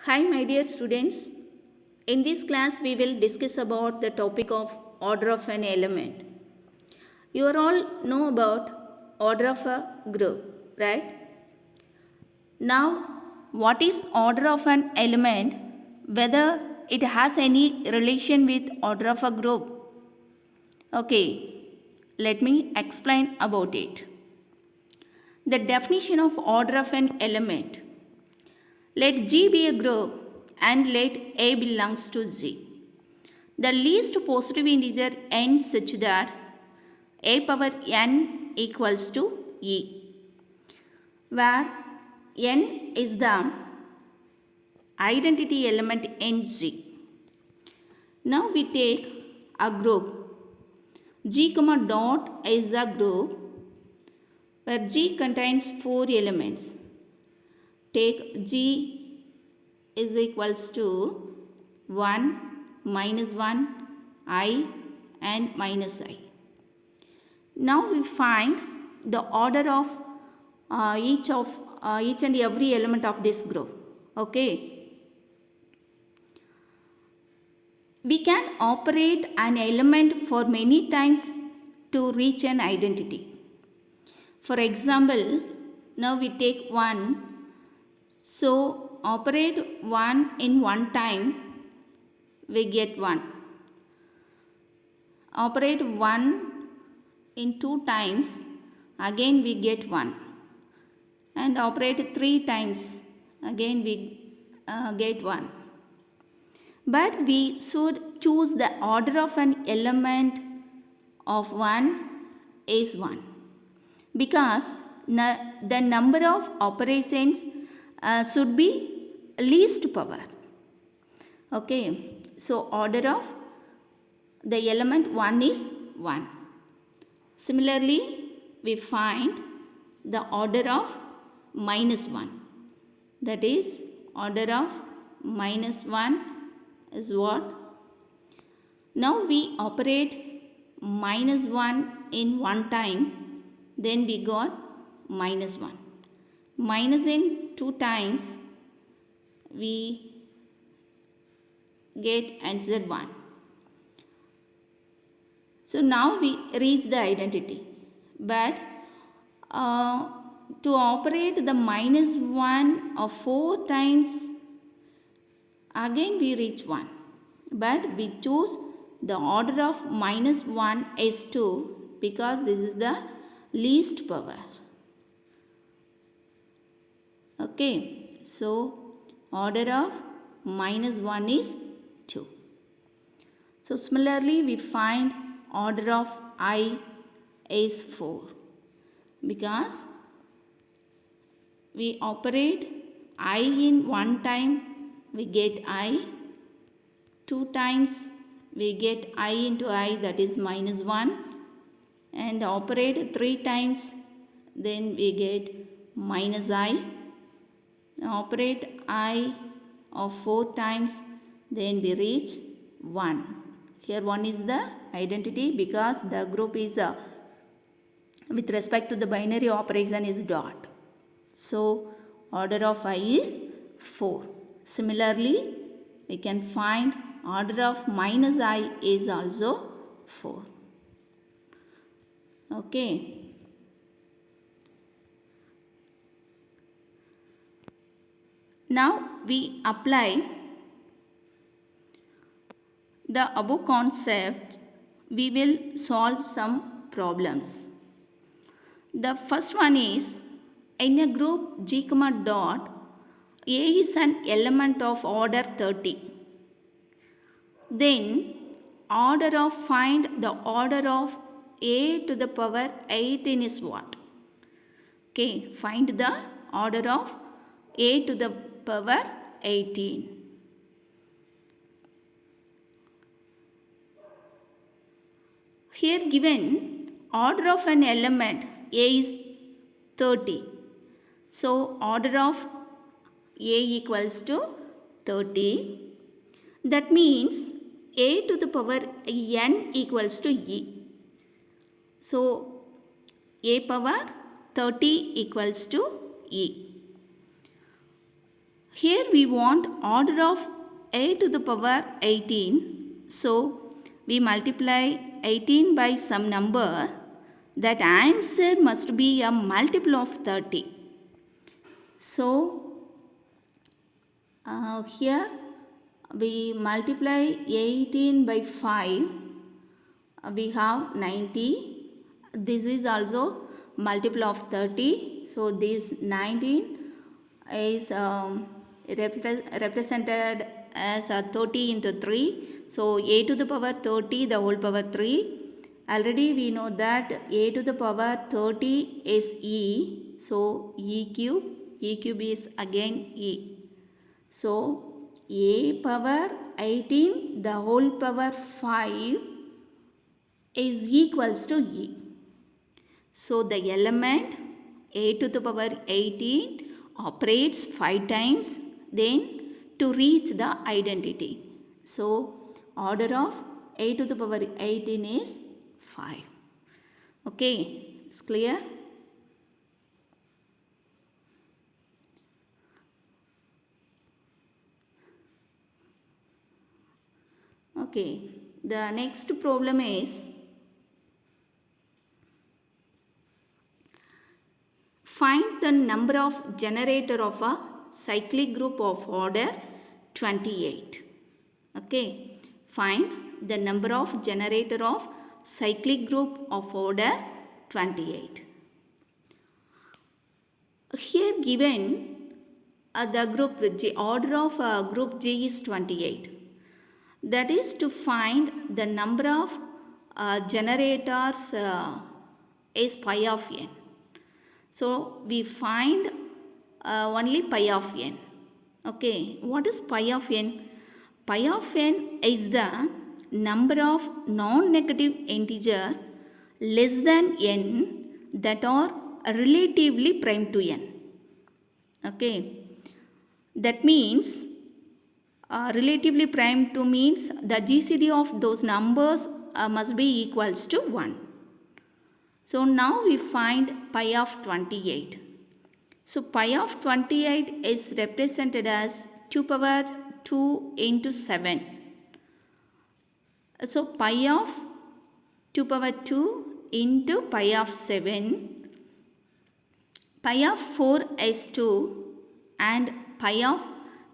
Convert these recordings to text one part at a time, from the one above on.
Hi, my dear students. In this class, we will discuss about the topic of order of an element. You all know about order of a group, right? Now, what is order of an element? Whether it has any relation with order of a group? Okay, let me explain about it. The definition of order of an element. Let G be a group and let A belongs to G. The least positive integer n such that a power n equals to e, where n is the identity element in G. Now we take a group. G comma dot is a group where G contains 4 elements. Take G is equals to 1, minus 1, I and minus I. Now we find the order of each and every element of this group. Okay. We can operate an element for many times to reach an identity. For example, now we take 1. So operate 1 in one time, we get 1. Operate 1 in 2 times, again we get 1. And operate 3 times, again we get 1. But we should choose the order of an element of 1 is 1. Because the number of operations should be least power. Okay, so order of the element 1 is 1. Similarly, we find the order of minus 1. That is, order of minus 1 is what? Now we operate minus 1 in one time, then we got minus 1. Minus in 2 times, we get answer 1. So now we reach the identity. But to operate the minus 1 of 4 times, again we reach 1. But we choose the order of minus 1 is 2 because this is the least power. Okay, so order of minus 1 is 2. So similarly, we find order of I is 4 because we operate I in one time, we get I. 2 times we get I into I, that is minus 1. And operate 3 times, then we get minus I. Operate I of 4 times, then we reach 1. Here 1 is the identity because the group is with respect to the binary operation is dot. So order of I is 4. Similarly, we can find order of minus I is also 4. Okay. Now we apply the above concept, we will solve some problems. The first one is, in a group G comma dot, A is an element of order 30. Then order of find the order of A to the power 18 is what? Okay, find the order of A to the power 18. Here given order of an element A is 30. So order of A equals to 30. That means A to the power n equals to E. So A power 30 equals to E. Here we want order of a to the power 18. So we multiply 18 by some number. That answer must be a multiple of 30. So here we multiply 18 by 5. We have 90. This is also multiple of 30. So this 19 is represented as 30 into 3. So a to the power 30 the whole power 3. Already we know that a to the power 30 is e. So e cube is again e. So a power 18 the whole power 5 is equals to e. So the element a to the power 18 operates 5 times then to reach the identity. So order of a to the power 18 is 5. Okay, it's clear? Okay, the next problem is find the number of generator of a cyclic group of order 28. Okay, find the number of generator of cyclic group of order 28. Here given the group G, order of group G is 28. That is to find the number of generators is pi of n. So we find only pi of n. Okay, what is pi of n? Pi of n is the number of non-negative integer less than n that are relatively prime to n. Okay, that means relatively prime to means the GCD of those numbers must be equals to 1. So now we find pi of 28. So pi of 28 is represented as 2 power 2 into 7. So pi of 2 power 2 into pi of 7. Pi of 4 is 2 and pi of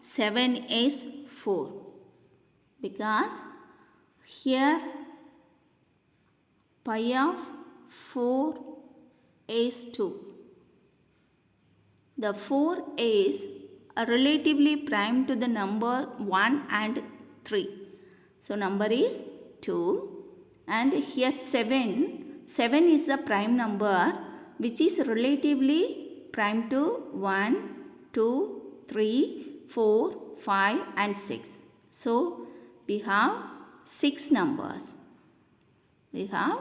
7 is 4. Because here pi of 4 is 2. The 4 is relatively prime to the number 1 and 3. So number is 2 and here 7 is the prime number which is relatively prime to 1, 2, 3, 4, 5 and 6. So we have 6 numbers. We have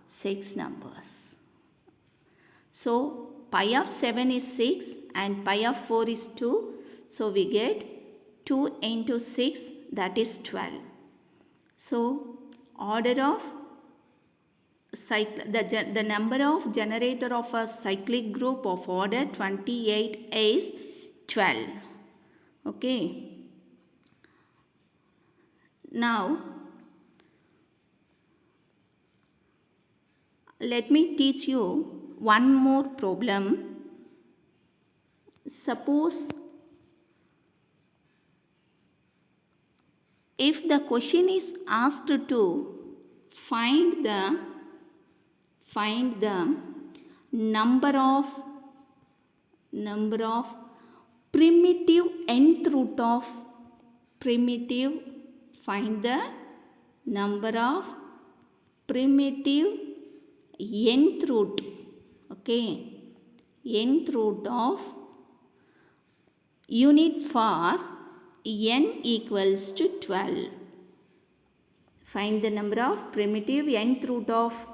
6 numbers. So pi of 7 is 6 and pi of 4 is 2. So we get 2 into 6, that is 12. So order of the number of generator of a cyclic group of order 28 is 12. Okay. Now let me teach you one more problem. Suppose if the question is asked to find the number of primitive nth root of find the number of primitive nth root. Okay, nth root of unit for n equals to 12. Find the number of primitive nth root of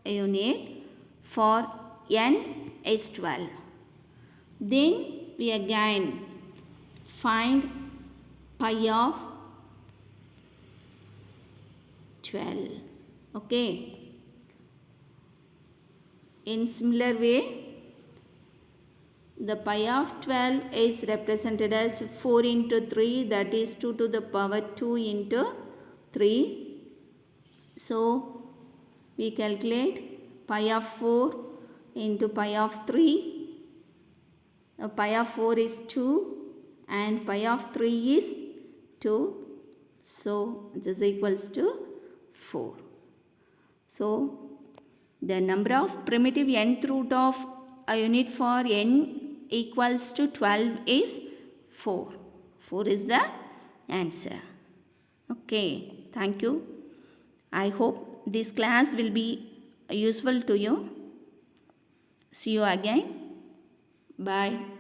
a unit for n is 12. Then we again find pi of 12. Okay. In similar way, The pi of 12 is represented as 4 into 3, that is 2 to the power 2 into 3. So we calculate pi of 4 into pi of 3. Pi of 4 is 2 and pi of 3 is 2. So it is equals to 4. So the number of primitive nth root of a unit for n equals to 12 is 4. 4 is the answer. Okay, thank you. I hope this class will be useful to you. See you again. Bye.